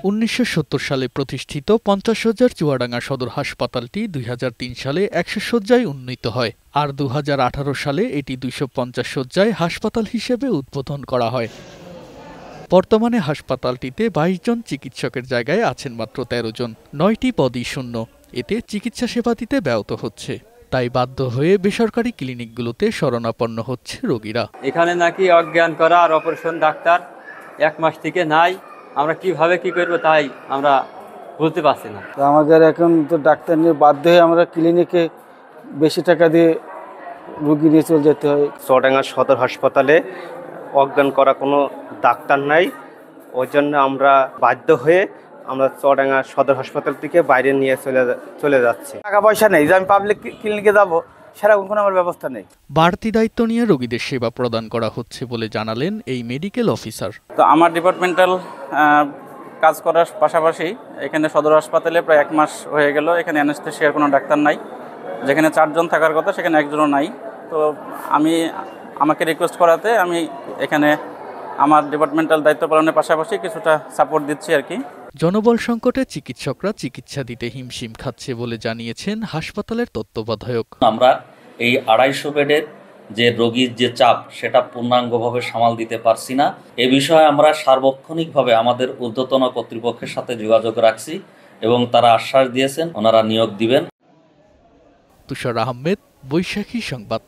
1970 সালে প্রতিষ্ঠিত 50,000 চুয়াডাঙ্গা সদর হাসপাতালটি 2003 সালে 100 শয্যায় উন্নীত হয় আর 2018 সালে এটি 250 শয্যায় হাসপাতাল হিসেবে উদ্বোধন করা হয়। বর্তমানে হাসপাতালটিতে 22 জন চিকিৎসকের জায়গায় আছেন মাত্র 13 জন। 9টি পদই শূন্য। এতে চিকিৎসা সেবা দিতে ব্যাহত হচ্ছে। তাই বাধ্য হয়ে বেসরকারি ক্লিনিকগুলোতে শরণাপন্ন হচ্ছে রোগীরা। এখানে নাকি অজ্ঞান করা আর অপারেশন ডাক্তার 1 মাস থেকে নাই। আমরা কিভাবে কি করব তাই আমরা বুঝতে পারছি না। আমাদের এখন তো ডাক্তার নিয়ে বাধ্য হয়ে আমরা ক্লিনিকে বেশি টাকা দিয়ে রোগী নিয়ে চলে যেতে হয়। চুয়াডাঙ্গা সদর হাসপাতালে অজ্ঞান করা কোনো ডাক্তার নাই, ওই জন্য আমরা বাধ্য হয়ে আমরা চুয়াডাঙ্গা সদর হাসপাতাল থেকে বাইরে নিয়ে চলে যাচ্ছি। টাকা পয়সা নেই যে আমি পাবলিক ক্লিনিকে যাবো, সেরকম কোনো আমার ব্যবস্থা নেই। বাড়তি দায়িত্ব নিয়ে রোগীদের সেবা প্রদান করা হচ্ছে বলে জানালেন এই মেডিকেল অফিসার। তো আমার ডিপার্টমেন্টাল কাজ করার পাশাপাশি এখানে সদর হাসপাতালে প্রায় 1 মাস হয়ে গেল। এখানে অ্যানেস্থেসিয়ার কোনো ডাক্তার নাই। যেখানে 4 জন থাকার কথা সেখানে 1 জনও নাই। তো আমাকে রিকোয়েস্ট করাতে আমি এখানে আমার ডিপার্টমেন্টাল দায়িত্ব পালনের পাশাপাশি কিছুটা সাপোর্ট দিচ্ছি আর কি। জনবল সংকটে চিকিৎসকরা চিকিৎসা দিতে হিমশিম খাচ্ছে বলে জানিয়েছেন হাসপাতালের তত্ত্বাবধায়ক। আমরা এই 250 বেডের যে রোগীর যে চাপ সেটা পূর্ণাঙ্গভাবে সামাল দিতে পারছি না। এ বিষয়ে আমরা সার্বক্ষণিকভাবে আমাদের ঊর্ধ্বতন কর্তৃপক্ষের সাথে যোগাযোগ রাখছি এবং তারা আশ্বাস দিয়েছেন ওনারা নিয়োগ দিবেন। তুষার আহমেদ, বৈশাখী সংবাদ।